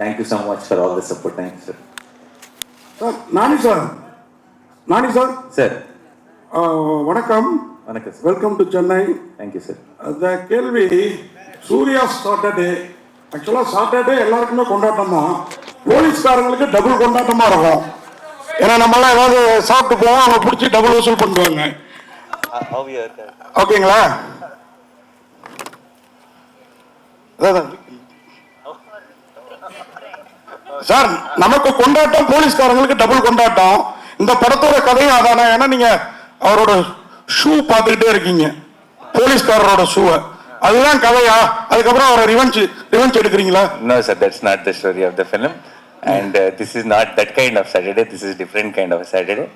Thank you so much for all the support. Thank you, sir. Sir Nani sir sir வணக்கம். வணக்கம் sir. Welcome to Chennai. Thank you sir. அந்த கேள்வி Surya Saturday, ஆக்சுவலாக Saturday எல்லாருக்குமே கொண்டாட்டம் தான், போலீஸ்காரங்களுக்கு டபுள் கொண்டாட்டமாக இருக்கும். ஏன்னா நம்மளாம் ஏதாவது சாப்பிட்டு போவோம், அவங்க பிடிச்சி டபுள் வசூல் பண்ணுவாங்க. ஓகேங்களா? சார் நமக்கு கொண்டாட்டம், போலீஸ்காரங்களுக்கு டபுள் கொண்டாட்டம். இந்த படத்தோட கதையும் அதானே? ஏன்னா நீங்க அவரோட ஷூ பார்த்துக்கிட்டே இருக்கீங்க, போலீஸ்காரரோட ஷூவை, அதுதான் கதையா? அதுக்கப்புறம் அவரை ரிவெஞ்ச் எடுக்கிறீங்களா? No sir, that's not the story of the film, and this is not that kind of Saturday. This is different kind of Saturday.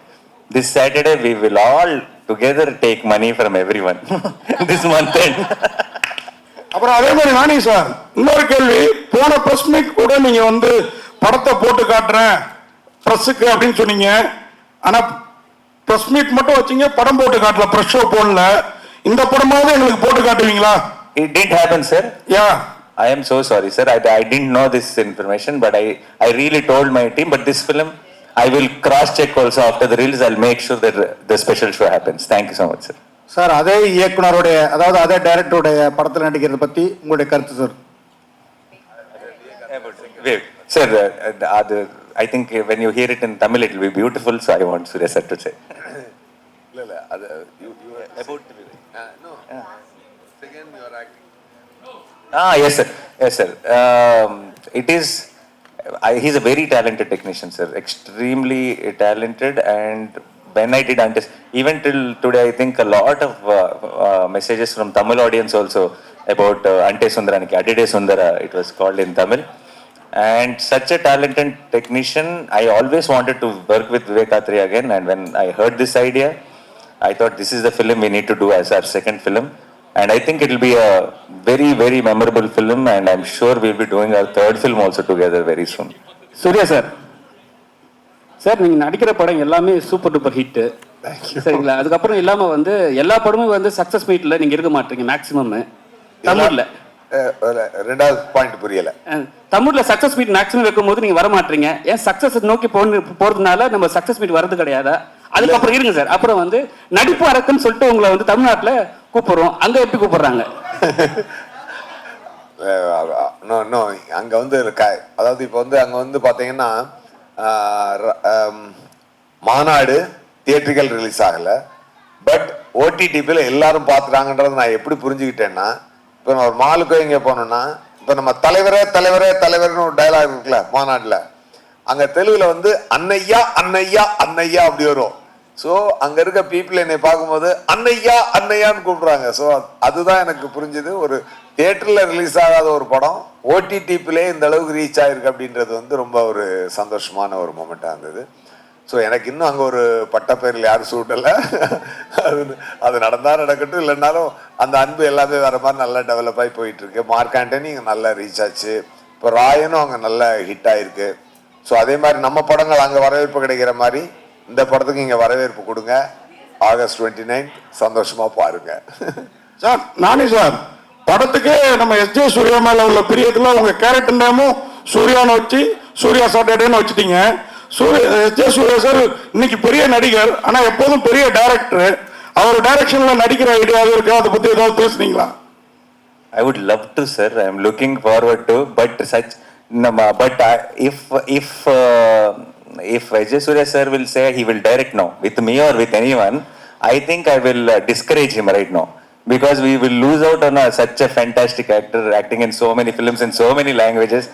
This Saturday we will all together take money from everyone this month end. அப்புறம் அதே மாதிரி நானி sir, இன்னொரு கேள்வி. போன press meet கூட நீங்க வந்து படத்தை போட்டு காட்டுறேன் பிரஸுக்கு அப்படின்னு சொன்னீங்க. ஆனா பிரஸ் மீட் மட்டும் வச்சீங்க, படம் போட்டு காட்டல, பிரஸ் ஷோ போடல. இந்த படமாவது எங்களுக்கு போட்டு காட்டுவீங்களா? It didn't happen sir. Yeah. I am so sorry sir. I didn't know this information, but I really told my team. But this film I will cross check also after the release. I'll make sure that the special show happens. Thank you so much sir. Sir, அதே இயக்குனருடைய, அதாவது அதே டைரக்டருடைய படத்தில் நடிக்கிறத பற்றி உங்களுடைய கருத்து sir? Sir, I think when you hear it in Tamil, it will be beautiful. So I want Surya sir to say. About no. Second, you are acting. Yes sir. Yes sir. It is. He's a very talented technician, sir. Extremely talented. And when I did Antes, even till today, I think a lot of messages from Tamil audience also about Ante Sundaraniki, Adide Sundara, it was called in Tamil. And such a talented technician, I always wanted to work with Vivek Athre again. And when I heard this idea, I thought this is the film we need to do as our second film. And I think it will be a very, very memorable film. And I'm sure we'll be doing our third film also together very soon. Suriya sir, sir நீங்கள் நடிக்கிற படம் எல்லாமே super duper hit, சரிங்களா? அதுக்கப்புறம் இல்லாமல் வந்து எல்லா படமும் வந்து சக்ஸஸ் மீட்டில் நீங்கள் இருக்க மாட்டீங்க மேக்ஸிமம். தமிழில் ரெண்டாவது பாயிண்ட் புரியல. தமிழில் சக்ஸஸ் மீட் மேக்ஸிமம் வைக்கும் போது நீங்கள் வர மாட்டீங்க. ஏன் சக்ஸஸ் நோக்கி போகிறதுனால நம்ம சக்ஸஸ் மீட் வரது கிடையாதா? அதுக்கப்புறம் இருங்க சார். அப்புறம் வந்து நடிப்பு அரக்குன்னு சொல்லிட்டு உங்களை வந்து தமிழ்நாட்டில் கூப்பிடுறோம், அங்கே எப்படி கூப்பிடுறாங்க? அங்க வந்து அதாவது இப்போ வந்து அங்க வந்து பாத்தீங்கன்னா மாநாடு தியேட்டர்கள் ரிலீஸ் ஆகல, பட் ஓடிடிபியில் எல்லாரும் பார்த்துட்டாங்கன்றது நான் எப்படி புரிஞ்சுக்கிட்டேன்னா, இப்போ நம்ம ஒரு மாலுக்கோ இங்கே போனோம்னா, இப்போ நம்ம தலைவரே தலைவரே தலைவர்னு ஒரு டைலாக் இருக்குல்ல மாநாட்டில், அங்கே தெலுங்குல வந்து அன்னையா அன்னையா அன்னையா அப்படி வரும். ஸோ அங்கே இருக்க பீப்புள் என்னை பார்க்கும்போது அன்னையா அன்னையான்னு கூப்பிடுறாங்க. ஸோ அதுதான் எனக்கு புரிஞ்சுது. ஒரு தியேட்டரில் ரிலீஸ் ஆகாத ஒரு படம் ஓடிடிபிலே இந்த அளவுக்கு ரீச் ஆகிருக்கு அப்படின்றது வந்து ரொம்ப ஒரு சந்தோஷமான ஒரு மூமெண்ட்டாக இருந்தது. ஸோ எனக்கு இன்னும் அங்கே ஒரு பட்டப்பேரில் யாரும் சூட்டலை. அது நடந்தால் நடக்கட்டும், இல்லைன்னாலும் அந்த அன்பு எல்லாமே வேறு மாதிரி நல்லா டெவலப் ஆகி போயிட்டுருக்கு. மார்க் ஆண்டனி இங்கே நல்லா ரீச் ஆச்சு, இப்போ ராயனும் அங்கே நல்ல ஹிட் ஆகிருக்கு. ஸோ அதே மாதிரி நம்ம படங்கள் அங்கே வரவேற்பு கிடைக்கிற மாதிரி இந்த படத்துக்கு இங்கே வரவேற்பு கொடுங்க. ஆகஸ்ட் 29 சந்தோஷமாக பாருங்க. சார் நானி சார், படத்துக்கு நம்ம எஸ்ஜே சூர்யா மேல உள்ள பிரியத்துல உங்க கேரக்டர் நேமும் சூர்யான்னு வச்சு சூர்யா சாட்டர்டேன்னு வச்சுட்டீங்க. எஸ்ஜே சூர்யா சார் இன்னைக்கு பெரிய நடிகர், ஆனா எப்போதும் பெரிய டைரக்டர். அவர் டைரக்ஷன்ல நடிக்கிற ஐடியாவும் இருக்கு, அதை பத்தி ஏதாவது பேசுனீங்களா? I would love to sir. I am looking forward to, but if Vijay Surya sir will say he will direct now with me or with anyone, I think I will discourage him right now, because we will lose out on such a fantastic actor acting in so many films in so many languages.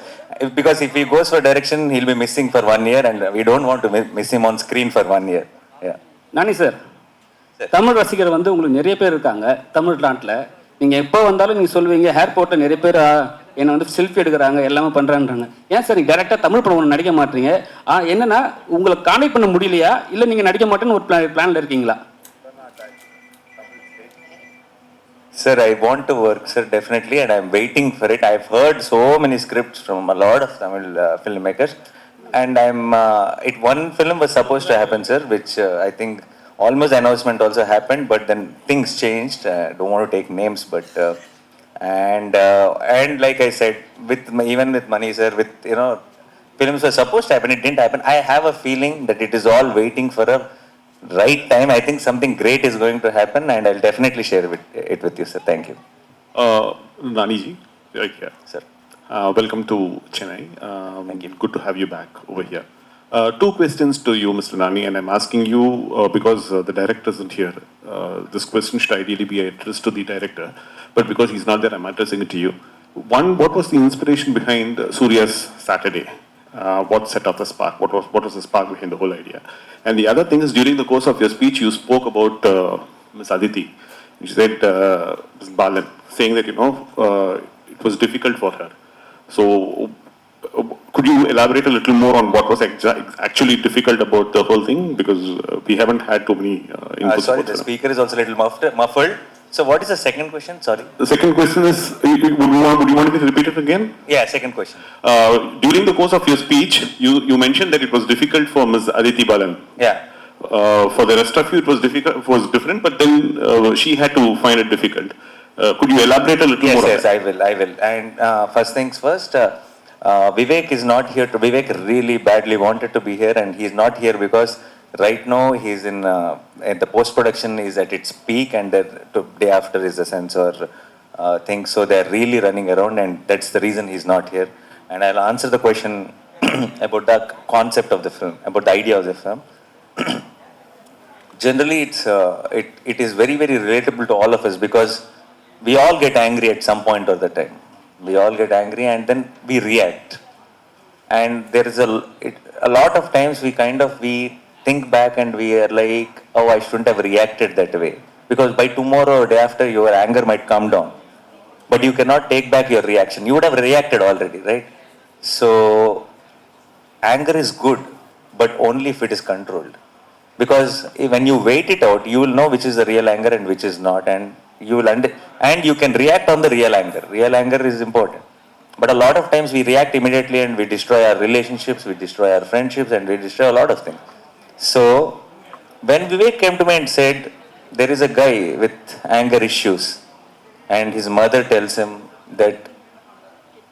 Because if he goes for direction, he'll be missing for 1 year, and we don't want to miss him on screen for 1 year. Yeah. Nani sir, Tamil ரசிகர் வந்து உங்களுக்கு நிறைய பேர் இருக்காங்க தமிழ்நாட்டில். நீங்கள் எப்போ வந்தாலும் நீங்கள் சொல்லுவீங்க ஏர்போர்ட்டில் நிறைய பேர் என்னை வந்து செல்ஃபி எடுக்கிறாங்க, எல்லாமே பண்ணுறான்றாங்க. ஏன் சார் நீங்கள் டேரெக்டாக தமிழ் படம் ஒன்று நடிக்க மாட்டீங்க? என்னன்னா உங்களை கான்டெக்ட் பண்ண முடியலையா, இல்லை நீங்கள் நடிக்க மாட்டேன்னு ஒரு பிளானில் இருக்கீங்களா? Sir, I want to work, sir, definitely, and I'm waiting for it. I've heard so many scripts from a lot of Tamil filmmakers, and one film was supposed to happen, sir, which I think almost announcement also happened, but then things changed. I don't want to take names, but And like I said, even with Mani sir, with films were supposed to happen, it didn't happen. I have a feeling that it is all waiting for a right time. I think something great is going to happen, and I'll definitely share it with you, sir. Thank you. Nani ji, yeah. Sir. Welcome to Chennai. Thank you. Good to have you back over here. Two questions to you, Mr. Nani, and I'm asking you because the director isn't here. This question should ideally be addressed to the director, but because he's not there, I'm addressing it to you. One, what was the inspiration behind Surya's Saturday? What set up the spark? What was the spark behind the whole idea? And the other thing is, during the course of your speech, you spoke about Ms. Aditi. She said, Ms. Balan, saying that, it was difficult for her. So, could you elaborate a little more on what was actually difficult about the whole thing? Because we haven't had too many inputs. Sorry, the speaker is also a little muffled. So, what is the second question? Sorry. The second question is, would you want me to repeat it again? Yeah, second question. During the course of your speech, you mentioned that it was difficult for Ms. Aditi Balan. Yeah. For the rest of you, it was different, but then she had to find it difficult. Could you elaborate a little more? Yes, I will. And first things first, Vivek is not here. Vivek really badly wanted to be here, and he's not here because right now he's in the post-production is at its peak, and the day after is the censor thing. So they're really running around, and that's the reason he's not here. And I'll answer the question about the concept of the film, about the idea of the film. Generally, it is very, very relatable to all of us because we all get angry at some point of the time. We all get angry and then we react. And there is a lot of times we think back and we are like, oh, I shouldn't have reacted that way. Because by tomorrow or day after, your anger might come down. But you cannot take back your reaction. You would have reacted already, right? So, anger is good, but only if it is controlled. Because when you wait it out, you will know which is the real anger and which is not. And you can react on the real anger. Real anger is important. But a lot of times we react immediately and we destroy our relationships, we destroy our friendships, and we destroy a lot of things. So, when Vivek came to me and said, there is a guy with anger issues, and his mother tells him that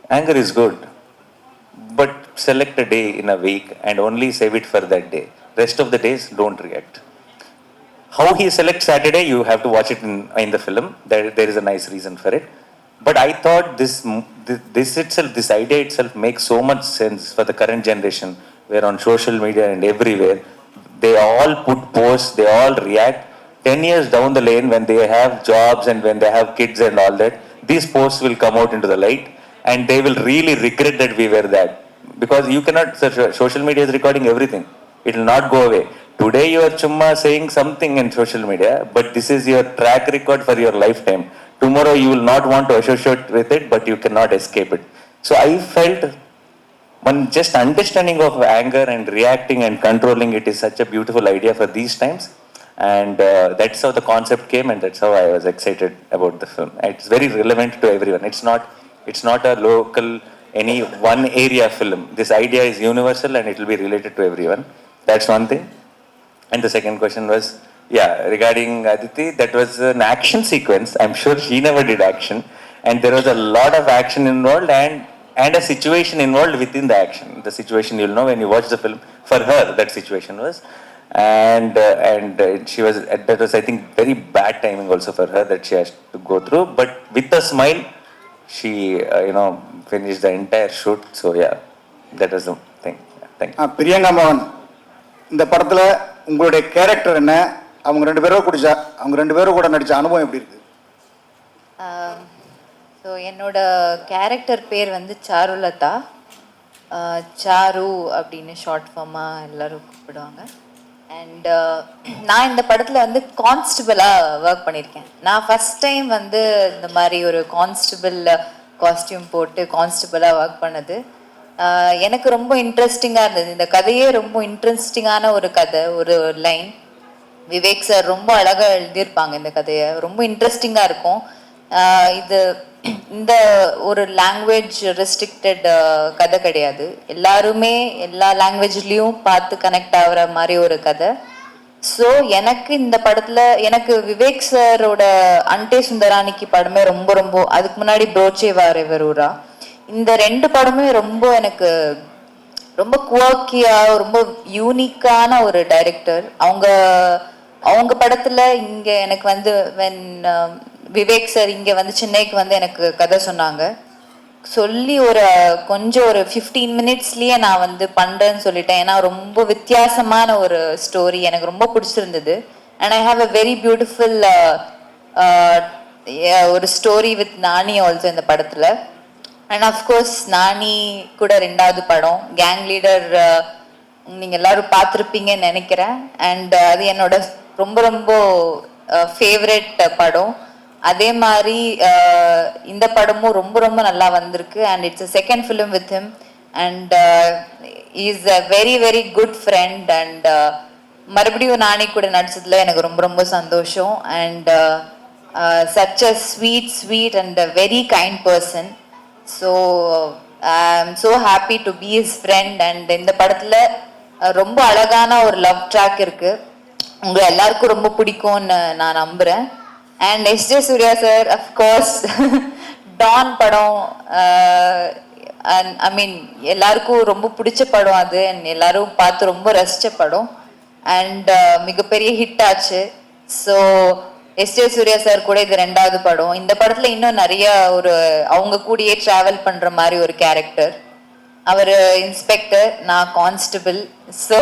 anger is good, but select a day in a week and only save it for that day. Rest of the days, don't react. How he selects Saturday, you have to watch it in the film. There is a nice reason for it. But I thought this idea itself makes so much sense for the current generation, where on social media and everywhere, they all put posts, they all react. 10 years down the lane, when they have jobs and when they have kids and all that, these posts will come out into the light and they will really regret that we were that. Because you cannot, social media is recording everything. It will not go away. Today you are chumma saying something in social media, but this is your track record for your lifetime. Tomorrow you will not want to associate with it, but you cannot escape it. So I felt one just understanding of anger and reacting and controlling it is such a beautiful idea for these times. And that's how the concept came, and that's how I was excited about the film. It's very relevant to everyone. It's not a local, any one area film. This idea is universal and it will be related to everyone. That's one thing. And the second question was, regarding Aditi, that was an action sequence. I'm sure she never did action. And there was a lot of action involved and a situation involved within the action. The situation you'll know when you watch the film. For her, that situation was. And she was, that was, I think, very bad timing also for her that she has to go through. But with a smile, she, finished the entire shoot. So, that was the thing. Thank you. Priyanka மோகன், இந்த படத்துல உங்களுடைய character என்ன? அவங்க ரெண்டு பேரும் கூட நடிச்ச அனுபவம் எப்படி இருக்கு? ஸோ என்னோட கேரக்டர் பேர் வந்து சாருலதா. சாரு அப்படின்னு ஷார்ட் ஃபார்மாக எல்லோரும் கூப்பிடுவாங்க. அண்ட் நான் இந்த படத்தில் வந்து கான்ஸ்டபிளாக ஒர்க் பண்ணியிருக்கேன். நான் ஃபஸ்ட் டைம் வந்து இந்த மாதிரி ஒரு கான்ஸ்டபிள் காஸ்டியூம் போட்டு கான்ஸ்டபிளாக ஒர்க் பண்ணது எனக்கு ரொம்ப இன்ட்ரெஸ்டிங்காக இருந்தது. இந்த கதையே ரொம்ப இன்ட்ரெஸ்டிங்கான ஒரு கதை, ஒரு லைன். விவேக் சார் ரொம்ப அழகாக எழுதியிருப்பாங்க இந்த கதையை. ரொம்ப இன்ட்ரெஸ்டிங்காக இருக்கும். இந்த ஒரு லாங்குவேஜ் ரெஸ்ட்ரிக்டட் கதை கிடையாது. எல்லாருமே எல்லா லாங்குவேஜ்லேயும் பார்த்து கனெக்ட் ஆகிற மாதிரி ஒரு கதை. ஸோ எனக்கு இந்த படத்துல எனக்கு விவேக் சாரோட அன்டே சுந்தரானிக்கு படமே ரொம்ப ரொம்ப, அதுக்கு முன்னாடி ப்ரோச்சே வாரேவரூரா, இந்த 2 படமே ரொம்ப எனக்கு ரொம்ப குவாக்கியா ரொம்ப யூனிக்கான ஒரு டைரக்டர். அவங்க படத்துல இங்க எனக்கு வந்து விவேக் சார் இங்க வந்து சென்னைக்கு வந்து எனக்கு கதை சொன்னாங்க. சொல்லி கொஞ்சம் ஒரு 15 மினிட்ஸ்லயே நான் வந்து பண்றேன்னு சொல்லிட்டேன். ஏன்னா ரொம்ப வித்தியாசமான ஒரு ஸ்டோரி எனக்கு ரொம்ப பிடிச்சிருந்தது. And I have a very beautiful ஒரு ஸ்டோரி வித் நானி ஆல்சோ இந்த படத்துல. அண்ட் அஃப்கோர்ஸ் நானி கூட 2வது படம் கேங் லீடர் நீங்க எல்லாரும் பார்த்துருப்பீங்கன்னு நினைக்கிறேன். அண்ட் அது என்னோட ரொம்ப ரொம்ப ஃபேவரட் படம். அதே மாதிரி இந்த படமும் ரொம்ப ரொம்ப நல்லா வந்திருக்கு. And it's a second film with him. And is a very very good friend. And மறுபடியும் நானி கூட நடிச்சதுல எனக்கு ரொம்ப ரொம்ப சந்தோஷம். And such a sweet and a very kind person. So I am so happy to be his friend. And இந்த படத்துல ரொம்ப அழகான ஒரு லவ் ட்ராக் இருக்கு, உங்க எல்லாருக்கும் ரொம்ப பிடிக்கும்னு நான் நம்புறேன். And SJ. Suryah sir of course Don படம் ஐ மீன் எல்லாருக்கும் ரொம்ப பிடிச்ச படம் அது. அண்ட் எல்லாரும் பார்த்து ரொம்ப ரசிச்ச படம். அண்ட் மிகப்பெரிய ஹிட் ஆச்சு. So S J. சூர்யா சார் கூட இது 2வது படம். இந்த படத்துல இன்னும் நிறைய அவங்க கூடயே டிராவல் பண்ற மாதிரி ஒரு கேரக்டர். அவர் இன்ஸ்பெக்டர், நான் கான்ஸ்டபிள். ஸோ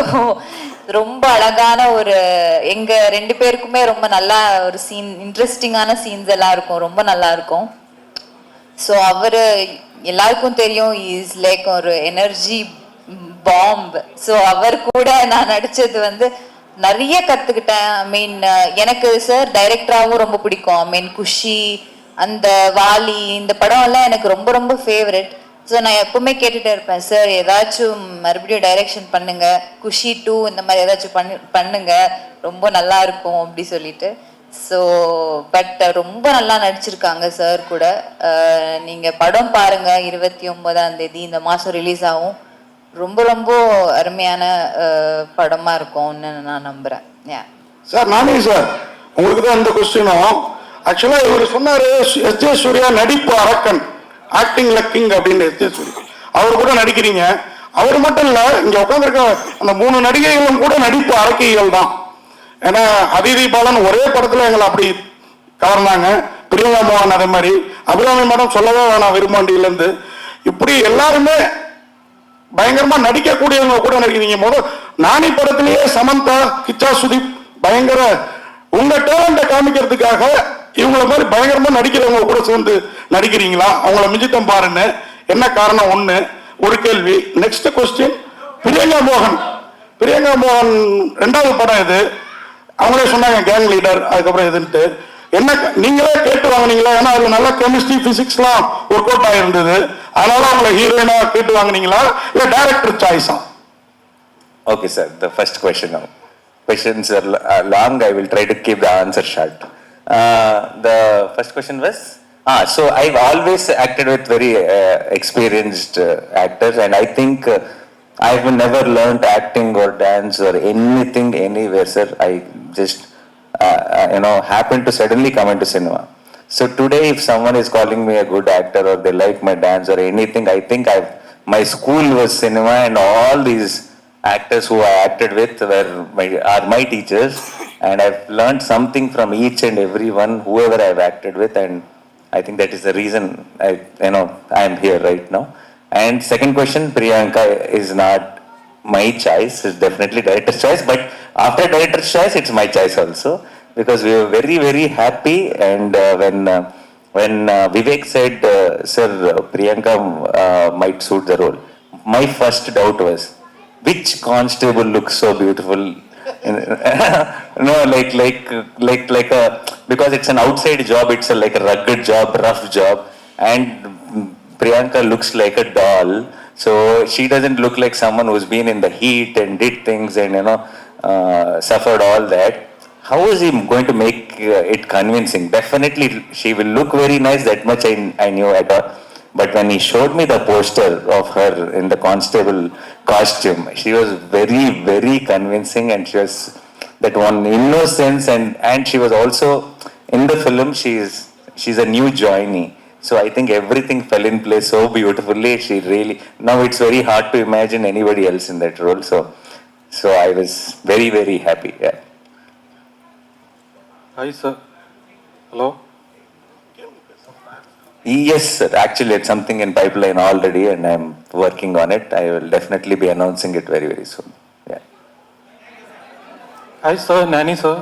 ரொம்ப அழகான எங்க 2 பேருக்குமே ரொம்ப நல்லா ஒரு இன்ட்ரெஸ்டிங்கான சீன்ஸ் எல்லாம் இருக்கும், ரொம்ப நல்லா இருக்கும். ஸோ எல்லாருக்கும் தெரியும் இஸ் லைக் ஒரு எனர்ஜி பாம்ப். ஸோ அவர் கூட நான் நடிச்சது வந்து நிறைய கத்துக்கிட்டேன். ஐ மீன் எனக்கு சார் டைரக்டராகவும் ரொம்ப பிடிக்கும். ஐ மீன் குஷி, அந்த வாலி, இந்த படம் எல்லாம் எனக்கு ரொம்ப ரொம்ப ஃபேவரட். ஸோ நான் எப்பவுமே கேட்டுட்டே இருப்பேன், சார் ஏதாச்சும் மறுபடியும் டைரக்ஷன் பண்ணுங்க, குஷி 2 இந்த மாதிரி ஏதாச்சும் பண்ணுங்க, ரொம்ப நல்லா இருக்கும் அப்படி சொல்லிட்டு. ஸோ பட் ரொம்ப நல்லா நடிச்சிருக்காங்க சார் கூட. நீங்க படம் பாருங்க, 29ஆம் தேதி இந்த மாசம் ரிலீஸ் ஆகும். ரொம்ப ரொம்ப அருமையான படமா இருக்கும்னு நான் நம்புறேன். சார் நானே சார் உங்களுக்கு தான் இந்த கொஸ்டினும். ஆக்சுவலா இவர் சொன்னாரு எஸ்.ஜே. சூர்யா நடிப்பு அரக்கன், ஆக்டிங் லக்கிங் அப்படின்னு. எஸ்.ஜே. சூர்யா அவர் கூட நடிக்கிறீங்க. அவர் மட்டும் இல்ல, இங்க உட்காந்துருக்க அந்த 3 நடிகைகளும் கூட நடிப்பு அரக்கைகள் தான். ஏன்னா அதிதி பாலன் ஒரே படத்துல எங்களை அப்படி கவர்ந்தாங்க. பிரியங்கா மோகன் அதே மாதிரி, அபிராமி மேடம் சொல்லவே வேணாம், விரும்பாண்டியில இருந்து. இப்படி எல்லாருமே பயங்கரமா நடிக்கக்கூடியவங்க கூட நடிக்கிறீங்க. நானி படத்திலேயே சமந்தா, கிச்சா சுதீப் பயங்கர உங்க டேலண்ட காமிக்கிறதுக்காக இவங்கள மாதிரி பயங்கரமா நடிக்கிறவங்க கூட சேர்ந்து நடிக்கிறீங்களா? அவங்கள மிஞ்சித்தம் பாருன்னு என்ன காரணம்? ஒரு கேள்வி. நெக்ஸ்ட் கொஸ்டின், பிரியங்கா மோகன் 2வது படம் இது. அவங்களே சொன்னாங்க கேங் லீடர், அதுக்கப்புறம் எதுன்ட்டு என்ன நீங்களே கேட்டு வாங்கினீங்களா? ஏன்னா அதுல நல்ல கெமிஸ்ட்ரி பிசிக்ஸ்லாம் ஒர்க் அவுட் ஆயிருந்தது, அதனால அவங்களை ஹீரோயினா கேட்டு வாங்கினீங்களா இல்ல director சாய்ஸா? Okay, sir. The first question now. Questions are long. I will try to keep the answer short. The first question was, so I've always acted with very experienced actors, and I think I've never learned acting or dance or anything anywhere, sir. I just happened to suddenly come into cinema. So today, if someone is calling me a good actor or they like my dance or anything, I think my school was cinema, and all these actors who I acted with are my teachers, and I've learned something from each and every one, whoever I've acted with, and I think that is the reason I am here right now. And second question, Priyanka is not my choice, it's definitely director's choice, but after director's choice, it's my choice also, because we were very, very happy. And when Vivek said, sir, Priyanka might suit the role, my first doubt was, which constable looks so beautiful? No, because it's an outside job, it's like a rugged job, rough job, and Priyanka looks like a doll. So she doesn't look like someone who's been in the heat and did things and suffered all that. How is he going to make it convincing? Definitely she will look very nice, that much I knew at all. But when he showed me the poster of her in the constable costume, she was very, very convincing, and she was that one innocence, and she was also in the film. She's a new joinee, so I think everything fell in place so beautifully. She really, now it's very hard to imagine anybody else in that role. So I was very, very happy. Yeah. Hi sir. Hello. Yes, sir. Actually, it's something in pipeline already, and I'm working on it. I will definitely be announcing it very, very soon. Yeah. Hi sir, Nani sir.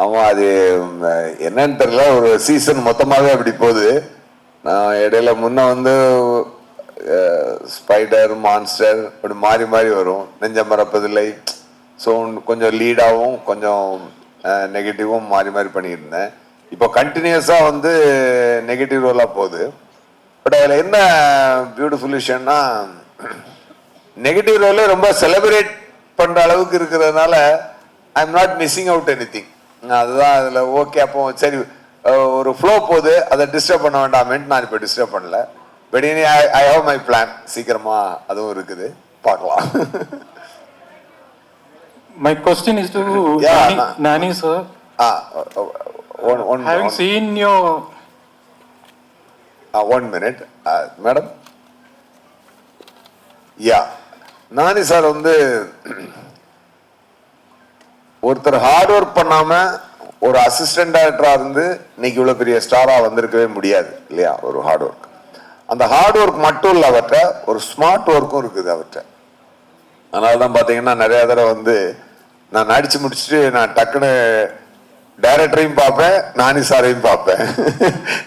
ஆமாம், அது என்னன்னு தெரியல, ஒரு season மொத்தமாகவே அப்படி போகுது. நான் இடையில முன்ன வந்து ஸ்பைடர், மான்ஸ்டர் அப்படி மாறி மாறி வரும். நெஞ்ச மறப்பதில்லை, ஸோ கொஞ்சம் லீடாகவும் கொஞ்சம் நெகட்டிவும் மாறி மாறி பண்ணியிருந்தேன். இப்போ கண்டினியூஸாக வந்து நெகட்டிவ் ரோலாக போகுது. பட் அதில் என்ன பியூட்டிஃபுல் விஷயம்னா, நெகட்டிவ் ரோலே ரொம்ப செலிப்ரேட் பண்ணுற அளவுக்கு இருக்கிறதுனால I am not missing out any thing. அதுதான் அதில் ஓகே. அப்போ சரி, ஒரு ஃப்ளோ போகுது, அதை டிஸ்டர்ப் பண்ண வேண்டாமேன்ட்டு நான் இப்போ டிஸ்டர்ப் பண்ணல. பட் இனி ஐ ஹவ் மை பிளான். சீக்கிரமாக அதுவும் இருக்குது, பார்க்கலாம். My question is to Nani sir. Having seen your 1 minute, madam. Yeah, Nani sir வந்து ஒருத்தர் ஹார்ட் ஒர்க் பண்ணாம ஒரு அசிஸ்டன்ட் டைரக்டரா இருந்து இன்னைக்கு இவ்வளவு பெரிய ஸ்டாரா வந்திருக்கவே முடியாது இல்லையா? ஒரு ஹார்ட் ஒர்க். அந்த ஹார்ட் ஒர்க் மட்டும் இல்ல, அவர்கிட்ட ஒரு ஸ்மார்ட் ஒர்க்கும் இருக்குது அவர்கிட்ட. அதனால தான் பார்த்தீங்கன்னா நிறைய தடவை வந்து நான் நடிச்சு முடிச்சுட்டு நான் டக்குன்னு டைரக்டரையும் பார்ப்பேன், நானி சாரையும் பார்ப்பேன்,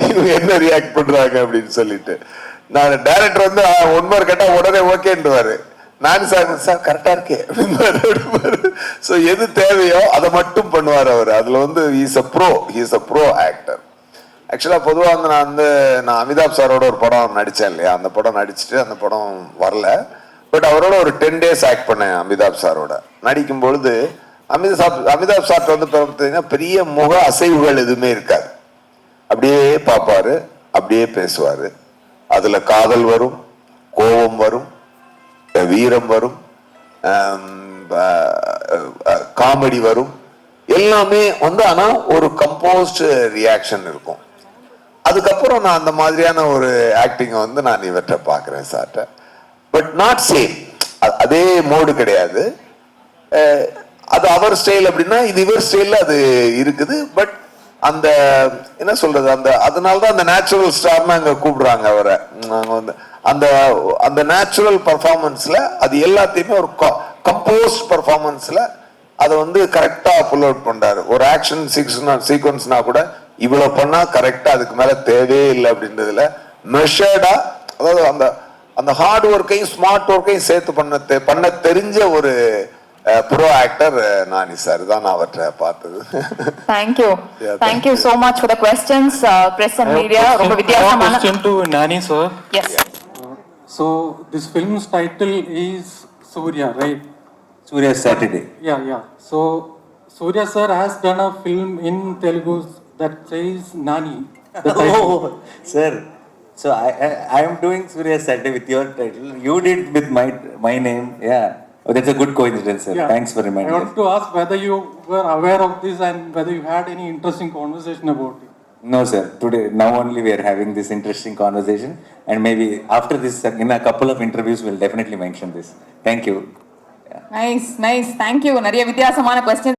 இவங்க என்ன ரியாக்ட் பண்றாங்க அப்படின்னு சொல்லிட்டு. நான் டைரக்டர் வந்து ஒன்மர் கேட்டா உடனே ஓகேன்னுவாரு, நானி சார் கரெக்டா இருக்கே அப்படின்னு. ஸோ எது தேவையோ அதை மட்டும் பண்ணுவார் அவர். அதுல வந்து ஹீஸ் அ ப்ரோ ஆக்டர். ஆக்சுவலா பொதுவாக வந்து நான் அமிதாப் சாரோட ஒரு படம் நடித்தேன் இல்லையா? அந்த படம் நடிச்சுட்டு அந்த படம் வரல. பட் அவரோட ஒரு 10 days ஆக்ட் பண்ணேன் அமிதாப் சாரோட. நடிக்கும் பொழுது அமிதாப் சார் வந்து பார்த்தீங்கன்னா பெரிய முக அசைவுகள் எதுவுமே இருக்காது. அப்படியே பார்ப்பாரு, அப்படியே பேசுவாரு. அதுல காதல் வரும், கோபம் வரும், வீரம் வரும், காமெடி வரும், எல்லாமே வந்து ஆனா ஒரு கம்போஸ்ட் ரியாக்ஷன் இருக்கும். அதுக்கப்புறம் நான் அந்த மாதிரியான ஒரு ஆக்டிங்கை வந்து நான் இவற்றை பார்க்குறேன் சார்ட்ட. பட் நாட் சேம், அதே மோடு கிடையாது. அது அவர் ஸ்டைல் அப்படின்னா இது இவர் ஸ்டைல்ல அது இருக்குது. பட் அந்த என்ன சொல்றது, அதனாலதான் அந்த நேச்சுரல் ஸ்டார்னு அங்க கூப்பிடுறாங்க அவரை. வந்து அந்த நேச்சுரல் பர்ஃபார்மன்ஸ்ல அது எல்லாத்தையுமே ஒரு கம்போஸ்ட் பர்ஃபார்மன்ஸ்ல அதை வந்து கரெக்டா புல் அவுட் பண்றாரு. ஒரு ஆக்ஷன் சீக்வன்ஸ்னா கூட இவ்வளவு பண்ணா கரெக்டா, அதுக்கு மேல தேவையே இல்லை அப்படின்றதுல மெஷர்டா, அதாவது அந்த ஹார்ட் ஒர்க்கையும் ஸ்மார்ட் ஒர்க்கையும் சேர்த்து பண்ண தெரிஞ்ச ஒரு ப்ரோ ஆக்டர் நானி சார் தான் நான் அவற்றை பார்த்தது. Thank you so much for the questions, press and media. ரொம்ப வித்தியாசமான question to Nani sir. Yes. So this film's title is Surya, right? Surya Saturday. Yeah. So Surya sir has done a film in Telugu that says Nani. Oh, sir. So I am doing Surya Saturday with your title. You did with my name. Yeah. Oh, that's a good coincidence, sir. Yeah. Thanks for reminding I want us. to ask whether you were aware of this and whether you had any interesting conversation about it. No, sir. Today, now only we are having this interesting conversation, and maybe after this, in a couple of interviews, we'll definitely mention this. Thank you. Nice. Thank you. நிறைய வித்தியாசமான questions